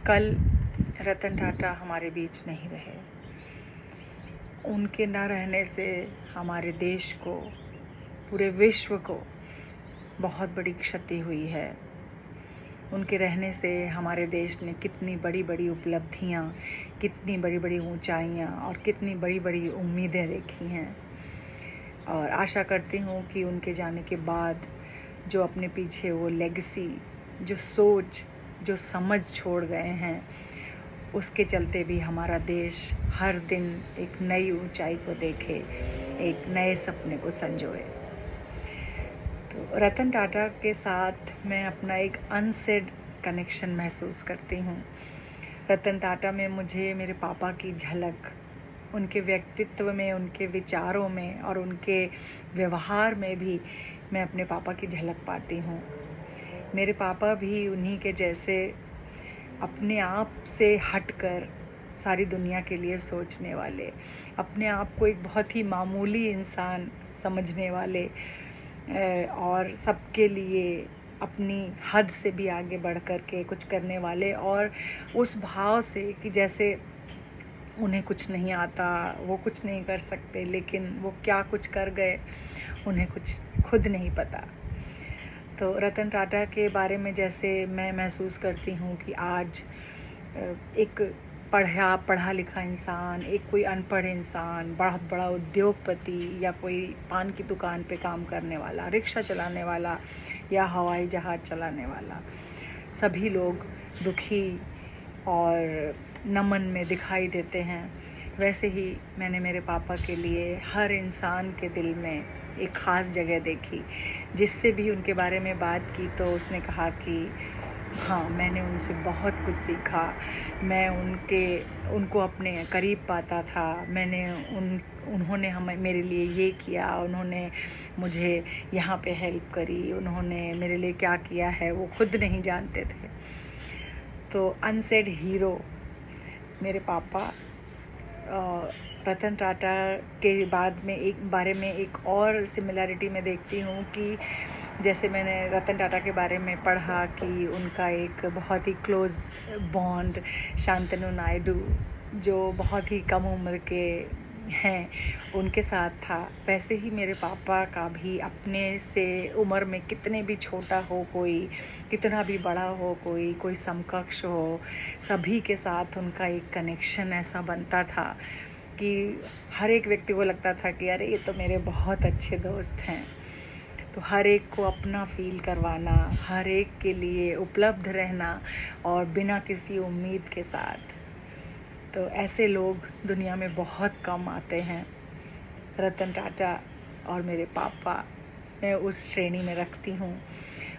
कल रतन टाटा हमारे बीच नहीं रहे। उनके न रहने से हमारे देश को, पूरे विश्व को बहुत बड़ी क्षति हुई है। उनके रहने से हमारे देश ने कितनी बड़ी बड़ी उपलब्धियाँ, कितनी बड़ी बड़ी ऊंचाइयाँ और कितनी बड़ी बड़ी उम्मीदें देखी हैं। और आशा करती हूँ कि उनके जाने के बाद जो अपने पीछे वो लेगेसी, जो सोच, जो समझ छोड़ गए हैं, उसके चलते भी हमारा देश हर दिन एक नई ऊंचाई को देखे, एक नए सपने को संजोए। तो रतन टाटा के साथ मैं अपना एक अनसेड कनेक्शन महसूस करती हूँ। रतन टाटा में मुझे मेरे पापा की झलक, उनके व्यक्तित्व में, उनके विचारों में और उनके व्यवहार में भी मैं अपने पापा की झलक पाती हूँ। मेरे पापा भी उन्हीं के जैसे अपने आप से हटकर सारी दुनिया के लिए सोचने वाले, अपने आप को एक बहुत ही मामूली इंसान समझने वाले और सबके लिए अपनी हद से भी आगे बढ़ कर के कुछ करने वाले, और उस भाव से कि जैसे उन्हें कुछ नहीं आता, वो कुछ नहीं कर सकते, लेकिन वो क्या कुछ कर गए उन्हें कुछ खुद नहीं पता। तो रतन टाटा के बारे में जैसे मैं महसूस करती हूँ कि आज एक पढ़ा लिखा इंसान, एक कोई अनपढ़ इंसान, बहुत बड़ा उद्योगपति या कोई पान की दुकान पे काम करने वाला, रिक्शा चलाने वाला या हवाई जहाज़ चलाने वाला, सभी लोग दुखी और नमन में दिखाई देते हैं। वैसे ही मैंने मेरे पापा के लिए हर इंसान के दिल में एक ख़ास जगह देखी। जिससे भी उनके बारे में बात की तो उसने कहा कि हाँ, मैंने उनसे बहुत कुछ सीखा। मैं उनको अपने करीब पाता था। उन्होंने मेरे लिए ये किया, उन्होंने मुझे यहाँ पे हेल्प करी, उन्होंने मेरे लिए क्या किया है वो खुद नहीं जानते थे। तो अनसेड हीरो मेरे पापा। रतन टाटा के बारे में एक और सिमिलैरिटी मैं देखती हूँ कि जैसे मैंने रतन टाटा के बारे में पढ़ा कि उनका एक बहुत ही क्लोज़ बॉन्ड शांतनु नायडू, जो बहुत ही कम उम्र के हैं, उनके साथ था। वैसे ही मेरे पापा का भी अपने से उम्र में कितने भी छोटा हो कोई, कितना भी बड़ा हो कोई समकक्ष हो, सभी के साथ उनका एक कनेक्शन ऐसा बनता था कि हर एक व्यक्ति को लगता था कि अरे ये तो मेरे बहुत अच्छे दोस्त हैं। तो हर एक को अपना फील करवाना, हर एक के लिए उपलब्ध रहना और बिना किसी उम्मीद के साथ। तो ऐसे लोग दुनिया में बहुत कम आते हैं। रतन टाटा और मेरे पापा मैं उस श्रेणी में रखती हूँ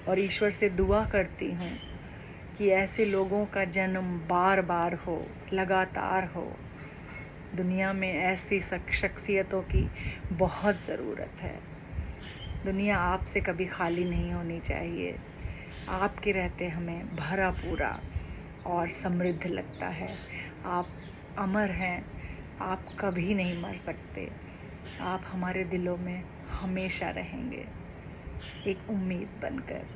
और ईश्वर से दुआ करती हूँ कि ऐसे लोगों का जन्म बार बार हो, लगातार हो। दुनिया में ऐसी शख्सियतों की बहुत ज़रूरत है। दुनिया आपसे कभी खाली नहीं होनी चाहिए। आपके रहते हमें भरा पूरा और समृद्ध लगता है। आप अमर हैं, आप कभी नहीं मर सकते। आप हमारे दिलों में हमेशा रहेंगे, एक उम्मीद बनकर।